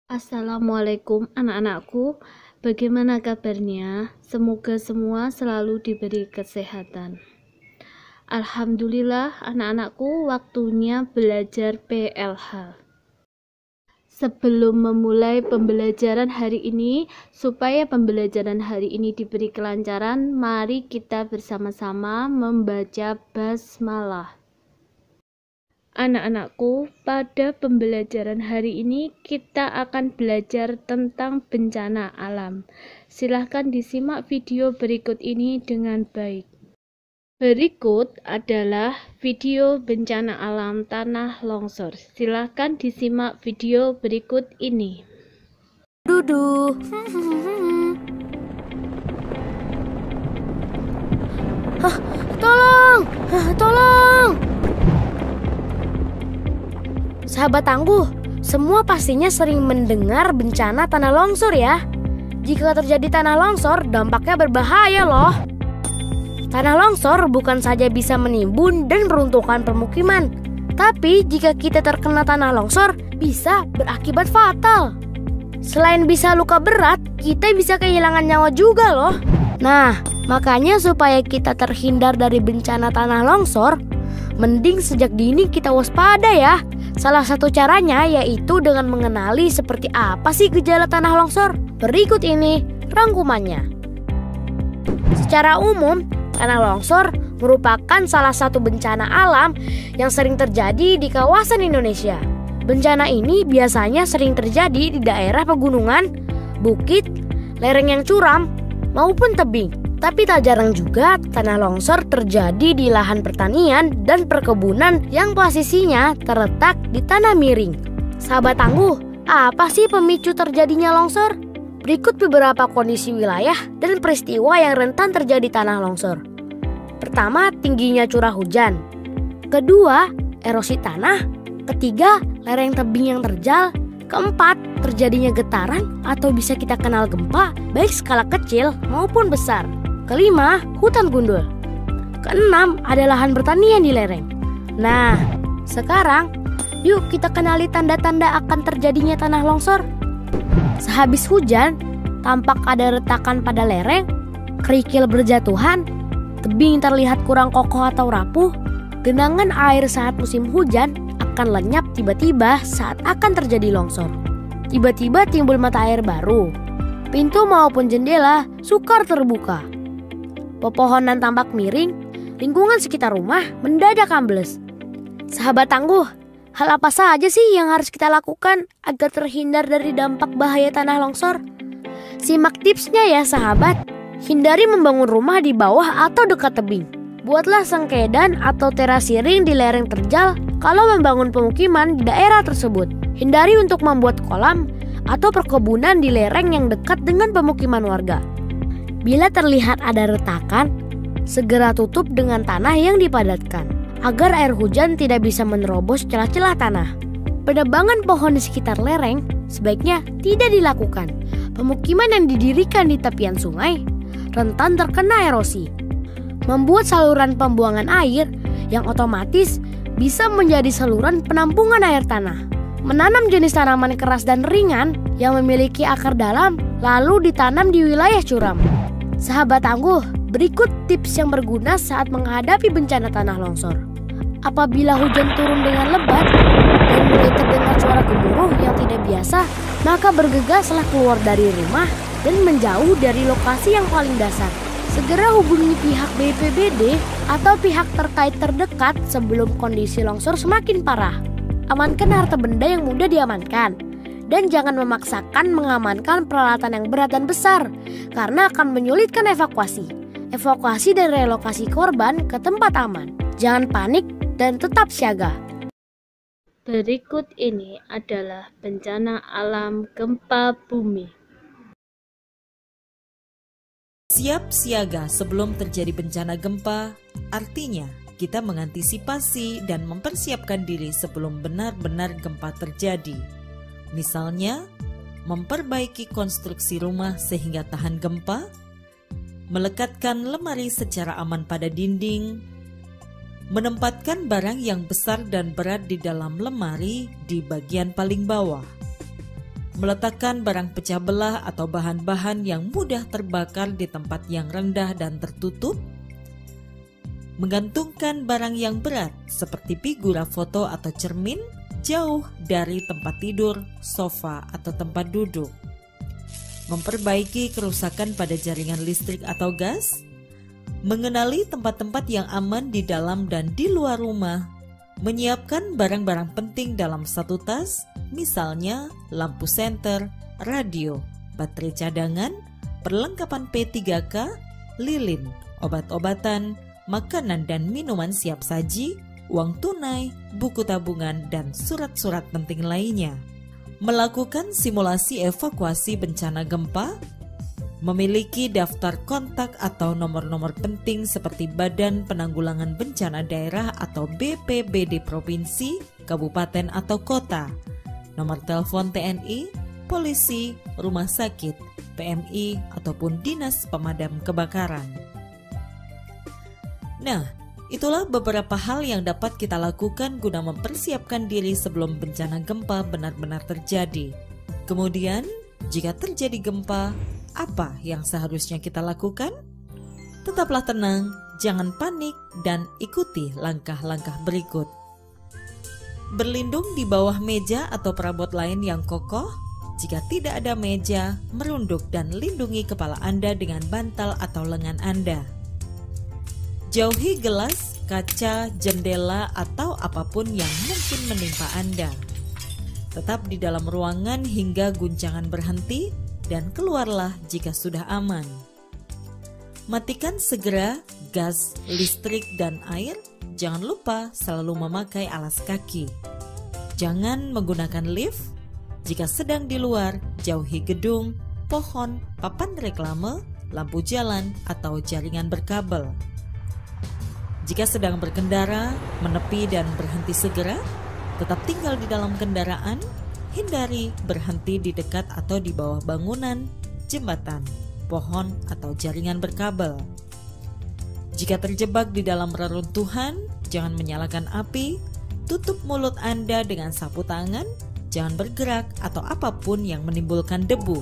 Assalamualaikum anak-anakku, bagaimana kabarnya? Semoga semua selalu diberi kesehatan. Alhamdulillah anak-anakku, waktunya belajar PLH. Sebelum memulai pembelajaran hari ini, supaya pembelajaran hari ini diberi kelancaran, mari kita bersama-sama membaca basmalah. Anak-anakku, pada pembelajaran hari ini kita akan belajar tentang bencana alam. Silahkan disimak video berikut ini dengan baik. Berikut adalah video bencana alam tanah longsor. Silahkan disimak video berikut ini. Dudu. Tolong! Tolong! Sahabat tangguh, semua pastinya sering mendengar bencana tanah longsor ya. Jika terjadi tanah longsor, dampaknya berbahaya loh. Tanah longsor bukan saja bisa menimbun dan meruntuhkan permukiman, tapi jika kita terkena tanah longsor, bisa berakibat fatal. Selain bisa luka berat, kita bisa kehilangan nyawa juga loh. Nah, makanya supaya kita terhindar dari bencana tanah longsor, mending sejak dini kita waspada ya. Salah satu caranya yaitu dengan mengenali seperti apa sih gejala tanah longsor. Berikut ini rangkumannya. Secara umum, tanah longsor merupakan salah satu bencana alam yang sering terjadi di kawasan Indonesia. Bencana ini biasanya sering terjadi di daerah pegunungan, bukit, lereng yang curam, maupun tebing. Tapi tak jarang juga tanah longsor terjadi di lahan pertanian dan perkebunan yang posisinya terletak di tanah miring. Sahabat tangguh, apa sih pemicu terjadinya longsor? Berikut beberapa kondisi wilayah dan peristiwa yang rentan terjadi tanah longsor. Pertama, tingginya curah hujan. Kedua, erosi tanah. Ketiga, lereng tebing yang terjal. Keempat, terjadinya getaran atau bisa kita kenal gempa, baik skala kecil maupun besar. Kelima, hutan gundul. Keenam, ada lahan pertanian di lereng. Nah, sekarang yuk kita kenali tanda-tanda akan terjadinya tanah longsor. Sehabis hujan, tampak ada retakan pada lereng, kerikil berjatuhan, tebing terlihat kurang kokoh atau rapuh. Genangan air saat musim hujan akan lenyap tiba-tiba saat akan terjadi longsor. Tiba-tiba timbul mata air baru. Pintu maupun jendela sukar terbuka. Pepohonan tampak miring, lingkungan sekitar rumah mendadak ambles. Sahabat tangguh, hal apa saja sih yang harus kita lakukan agar terhindar dari dampak bahaya tanah longsor? Simak tipsnya ya sahabat. Hindari membangun rumah di bawah atau dekat tebing. Buatlah sengkedan atau terasiring di lereng terjal kalau membangun pemukiman di daerah tersebut. Hindari untuk membuat kolam atau perkebunan di lereng yang dekat dengan pemukiman warga. Bila terlihat ada retakan, segera tutup dengan tanah yang dipadatkan agar air hujan tidak bisa menerobos celah-celah tanah. Penebangan pohon di sekitar lereng sebaiknya tidak dilakukan. Pemukiman yang didirikan di tepian sungai rentan terkena erosi. Membuat saluran pembuangan air yang otomatis bisa menjadi saluran penampungan air tanah. Menanam jenis tanaman keras dan ringan yang memiliki akar dalam lalu ditanam di wilayah curam. Sahabat tangguh, berikut tips yang berguna saat menghadapi bencana tanah longsor. Apabila hujan turun dengan lebat dan mulai terdengar suara gemuruh yang tidak biasa, maka bergegaslah keluar dari rumah dan menjauh dari lokasi yang paling dasar. Segera hubungi pihak BPBD atau pihak terkait terdekat sebelum kondisi longsor semakin parah. Amankan harta benda yang mudah diamankan. Dan jangan memaksakan mengamankan peralatan yang berat dan besar, karena akan menyulitkan evakuasi. Evakuasi dan relokasi korban ke tempat aman. Jangan panik dan tetap siaga. Berikut ini adalah bencana alam gempa bumi. Siap siaga sebelum terjadi bencana gempa, artinya kita mengantisipasi dan mempersiapkan diri sebelum benar-benar gempa terjadi. Misalnya, memperbaiki konstruksi rumah sehingga tahan gempa, melekatkan lemari secara aman pada dinding, menempatkan barang yang besar dan berat di dalam lemari di bagian paling bawah. meletakkan barang pecah belah atau bahan-bahan yang mudah terbakar di tempat yang rendah dan tertutup, menggantungkan barang yang berat seperti figura foto atau cermin jauh dari tempat tidur, sofa, atau tempat duduk, memperbaiki kerusakan pada jaringan listrik atau gas, mengenali tempat-tempat yang aman di dalam dan di luar rumah, menyiapkan barang-barang penting dalam satu tas, misalnya lampu senter, radio, baterai cadangan, perlengkapan P3K, lilin, obat-obatan, makanan dan minuman siap saji, uang tunai, buku tabungan, dan surat-surat penting lainnya. Melakukan simulasi evakuasi bencana gempa, memiliki daftar kontak atau nomor-nomor penting seperti Badan Penanggulangan Bencana Daerah atau BPBD Provinsi, Kabupaten atau Kota, nomor telepon TNI, polisi, rumah sakit, PMI, ataupun Dinas Pemadam Kebakaran. Nah, itulah beberapa hal yang dapat kita lakukan guna mempersiapkan diri sebelum bencana gempa benar-benar terjadi. Kemudian, jika terjadi gempa, apa yang seharusnya kita lakukan? Tetaplah tenang, jangan panik, dan ikuti langkah-langkah berikut. Berlindung di bawah meja atau perabot lain yang kokoh. Jika tidak ada meja, merunduk dan lindungi kepala Anda dengan bantal atau lengan Anda. Jauhi gelas, kaca, jendela, atau apapun yang mungkin menimpa Anda. Tetap di dalam ruangan hingga guncangan berhenti, dan keluarlah jika sudah aman. Matikan segera gas, listrik, dan air. Jangan lupa selalu memakai alas kaki. Jangan menggunakan lift. Jika sedang di luar, jauhi gedung, pohon, papan reklame, lampu jalan, atau jaringan berkabel. Jika sedang berkendara, menepi dan berhenti segera. Tetap tinggal di dalam kendaraan. Hindari berhenti di dekat atau di bawah bangunan, jembatan, pohon, atau jaringan berkabel. Jika terjebak di dalam reruntuhan, jangan menyalakan api, tutup mulut Anda dengan sapu tangan, jangan bergerak atau apapun yang menimbulkan debu.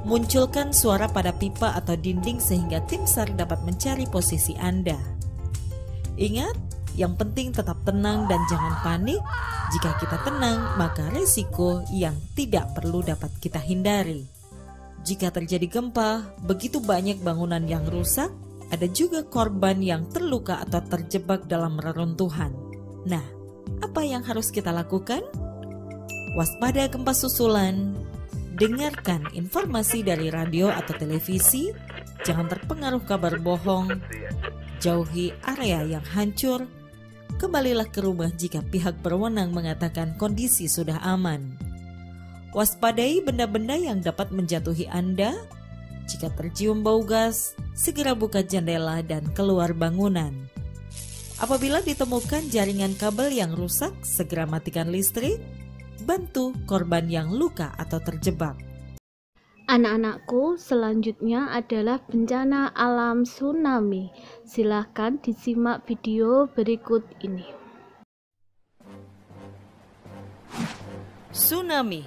Munculkan suara pada pipa atau dinding sehingga tim SAR dapat mencari posisi Anda. Ingat, yang penting tetap tenang dan jangan panik. Jika kita tenang, maka resiko yang tidak perlu dapat kita hindari. Jika terjadi gempa, begitu banyak bangunan yang rusak, ada juga korban yang terluka atau terjebak dalam reruntuhan. Nah, apa yang harus kita lakukan? Waspada gempa susulan, dengarkan informasi dari radio atau televisi, jangan terpengaruh kabar bohong, jauhi area yang hancur, kembalilah ke rumah jika pihak berwenang mengatakan kondisi sudah aman. Waspadai benda-benda yang dapat menjatuhi Anda. Jika tercium bau gas, segera buka jendela dan keluar bangunan. Apabila ditemukan jaringan kabel yang rusak, segera matikan listrik. Bantu korban yang luka atau terjebak. Anak-anakku, selanjutnya adalah bencana alam tsunami. Silahkan disimak video berikut ini. Tsunami.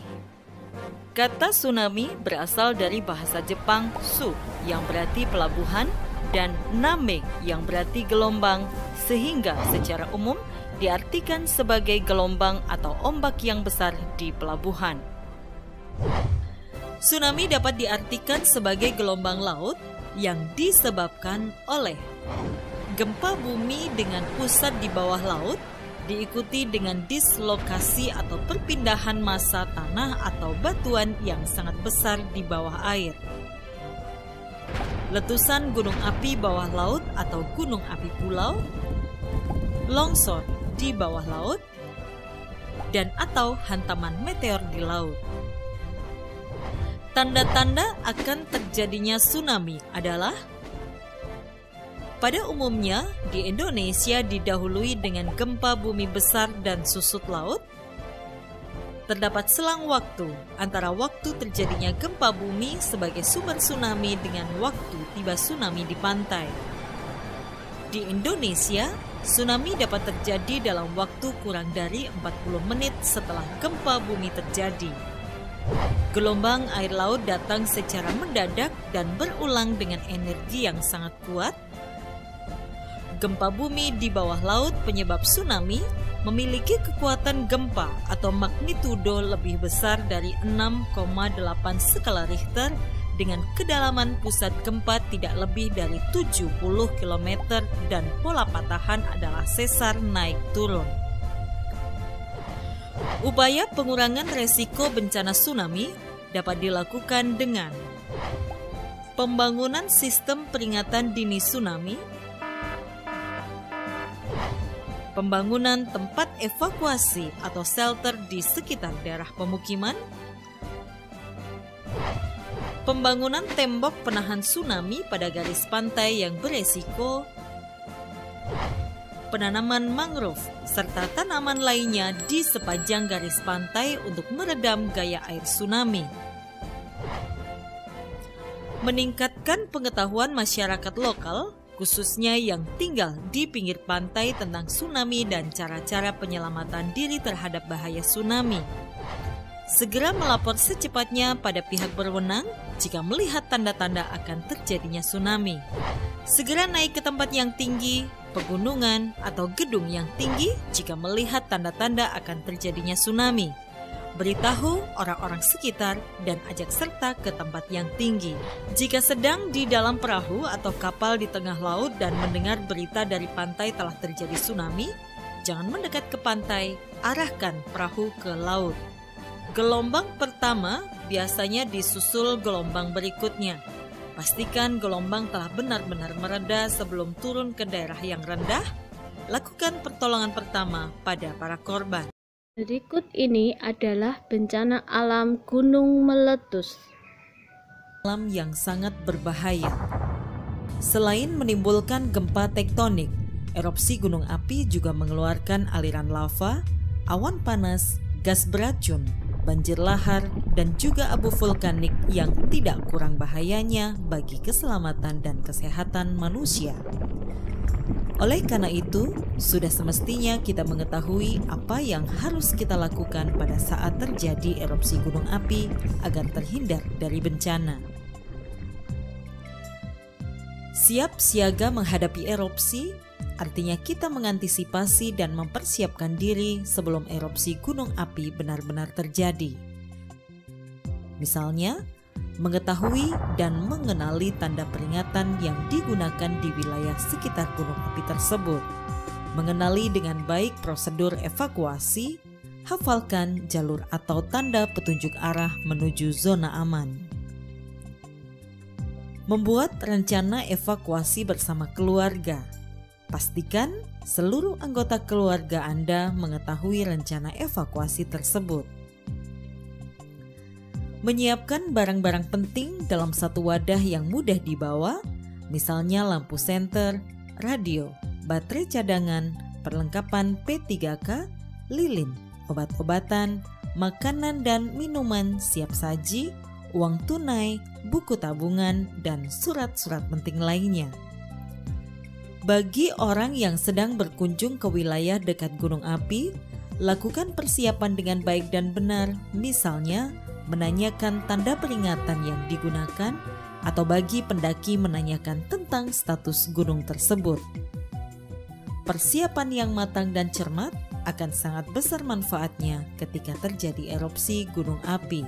Kata tsunami berasal dari bahasa Jepang su yang berarti pelabuhan dan name yang berarti gelombang, sehingga secara umum diartikan sebagai gelombang atau ombak yang besar di pelabuhan. Tsunami dapat diartikan sebagai gelombang laut yang disebabkan oleh gempa bumi dengan pusat di bawah laut, diikuti dengan dislokasi atau perpindahan massa tanah atau batuan yang sangat besar di bawah air. Letusan gunung api bawah laut atau gunung api pulau, longsor di bawah laut, dan atau hantaman meteor di laut. Tanda-tanda akan terjadinya tsunami adalah: pada umumnya di Indonesia didahului dengan gempa bumi besar dan susut laut. Terdapat selang waktu antara waktu terjadinya gempa bumi sebagai sumber tsunami dengan waktu tiba tsunami di pantai. Di Indonesia, tsunami dapat terjadi dalam waktu kurang dari 40 menit setelah gempa bumi terjadi. Gelombang air laut datang secara mendadak dan berulang dengan energi yang sangat kuat. Gempa bumi di bawah laut penyebab tsunami memiliki kekuatan gempa atau magnitudo lebih besar dari 6,8 skala Richter dengan kedalaman pusat gempa tidak lebih dari 70 km dan pola patahan adalah sesar naik turun. Upaya pengurangan resiko bencana tsunami dapat dilakukan dengan pembangunan sistem peringatan dini tsunami, pembangunan tempat evakuasi atau shelter di sekitar daerah pemukiman, pembangunan tembok penahan tsunami pada garis pantai yang beresiko, penanaman mangrove, serta tanaman lainnya di sepanjang garis pantai untuk meredam gaya air tsunami. Meningkatkan pengetahuan masyarakat lokal, khususnya yang tinggal di pinggir pantai tentang tsunami dan cara-cara penyelamatan diri terhadap bahaya tsunami. Segera melapor secepatnya pada pihak berwenang jika melihat tanda-tanda akan terjadinya tsunami. Segera naik ke tempat yang tinggi, pegunungan, atau gedung yang tinggi jika melihat tanda-tanda akan terjadinya tsunami. Beritahu orang-orang sekitar dan ajak serta ke tempat yang tinggi. Jika sedang di dalam perahu atau kapal di tengah laut dan mendengar berita dari pantai telah terjadi tsunami, jangan mendekat ke pantai, arahkan perahu ke laut. Gelombang pertama biasanya disusul gelombang berikutnya. Pastikan gelombang telah benar-benar mereda sebelum turun ke daerah yang rendah. Lakukan pertolongan pertama pada para korban. Berikut ini adalah bencana alam gunung meletus. Alam yang sangat berbahaya. Selain menimbulkan gempa tektonik, erupsi gunung api juga mengeluarkan aliran lava, awan panas, gas beracun, banjir lahar, dan juga abu vulkanik yang tidak kurang bahayanya bagi keselamatan dan kesehatan manusia. Oleh karena itu, sudah semestinya kita mengetahui apa yang harus kita lakukan pada saat terjadi erupsi gunung api agar terhindar dari bencana. Siap siaga menghadapi erupsi artinya kita mengantisipasi dan mempersiapkan diri sebelum erupsi gunung api benar-benar terjadi. Misalnya, mengetahui dan mengenali tanda peringatan yang digunakan di wilayah sekitar gunung api tersebut, mengenali dengan baik prosedur evakuasi, hafalkan jalur atau tanda petunjuk arah menuju zona aman. Membuat rencana evakuasi bersama keluarga. Pastikan seluruh anggota keluarga Anda mengetahui rencana evakuasi tersebut. Menyiapkan barang-barang penting dalam satu wadah yang mudah dibawa, misalnya lampu senter, radio, baterai cadangan, perlengkapan P3K, lilin, obat-obatan, makanan dan minuman siap saji, uang tunai, buku tabungan, dan surat-surat penting lainnya. Bagi orang yang sedang berkunjung ke wilayah dekat gunung api, lakukan persiapan dengan baik dan benar, misalnya menanyakan tanda peringatan yang digunakan atau bagi pendaki menanyakan tentang status gunung tersebut. Persiapan yang matang dan cermat akan sangat besar manfaatnya ketika terjadi erupsi gunung api.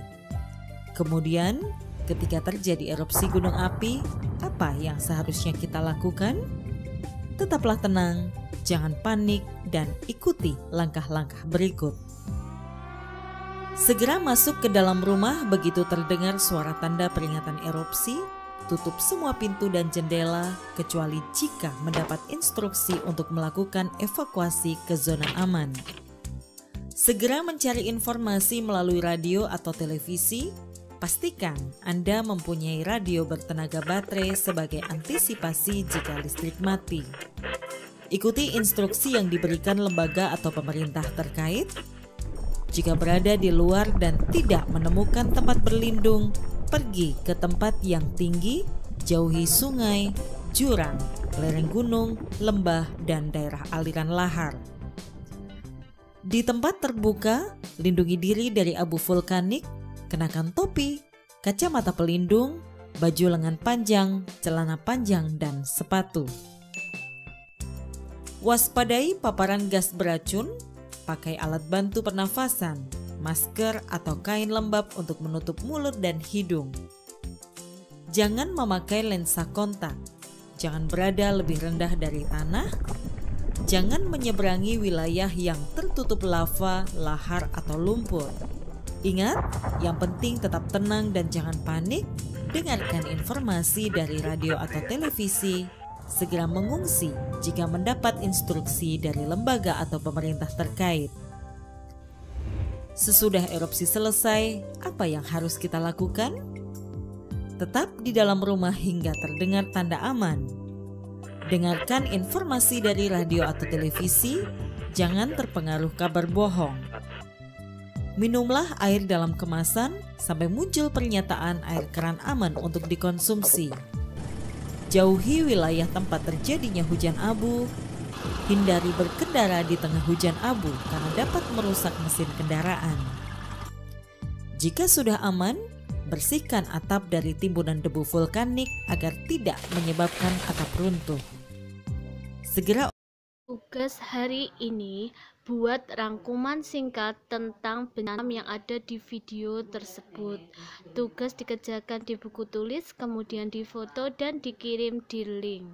Kemudian, ketika terjadi erupsi gunung api, apa yang seharusnya kita lakukan? Tetaplah tenang, jangan panik, dan ikuti langkah-langkah berikut. Segera masuk ke dalam rumah begitu terdengar suara tanda peringatan erupsi. Tutup semua pintu dan jendela, kecuali jika mendapat instruksi untuk melakukan evakuasi ke zona aman. Segera mencari informasi melalui radio atau televisi. Pastikan Anda mempunyai radio bertenaga baterai sebagai antisipasi jika listrik mati. Ikuti instruksi yang diberikan lembaga atau pemerintah terkait. Jika berada di luar dan tidak menemukan tempat berlindung, pergi ke tempat yang tinggi, jauhi sungai, jurang, lereng gunung, lembah, dan daerah aliran lahar. Di tempat terbuka, lindungi diri dari abu vulkanik, kenakan topi, kacamata pelindung, baju lengan panjang, celana panjang, dan sepatu. Waspadai paparan gas beracun, pakai alat bantu pernafasan, masker atau kain lembab untuk menutup mulut dan hidung. Jangan memakai lensa kontak, jangan berada lebih rendah dari tanah, jangan menyeberangi wilayah yang tertutup lava, lahar, atau lumpur. Ingat, yang penting tetap tenang dan jangan panik. Dengarkan informasi dari radio atau televisi. Segera mengungsi jika mendapat instruksi dari lembaga atau pemerintah terkait. Sesudah erupsi selesai, apa yang harus kita lakukan? Tetap di dalam rumah hingga terdengar tanda aman. Dengarkan informasi dari radio atau televisi, jangan terpengaruh kabar bohong. Minumlah air dalam kemasan sampai muncul pernyataan air keran aman untuk dikonsumsi. Jauhi wilayah tempat terjadinya hujan abu. Hindari berkendara di tengah hujan abu karena dapat merusak mesin kendaraan. Jika sudah aman, bersihkan atap dari timbunan debu vulkanik agar tidak menyebabkan atap runtuh. Segera. Tugas hari ini, buat rangkuman singkat tentang bencana yang ada di video tersebut. Tugas dikerjakan di buku tulis, kemudian difoto dan dikirim di link.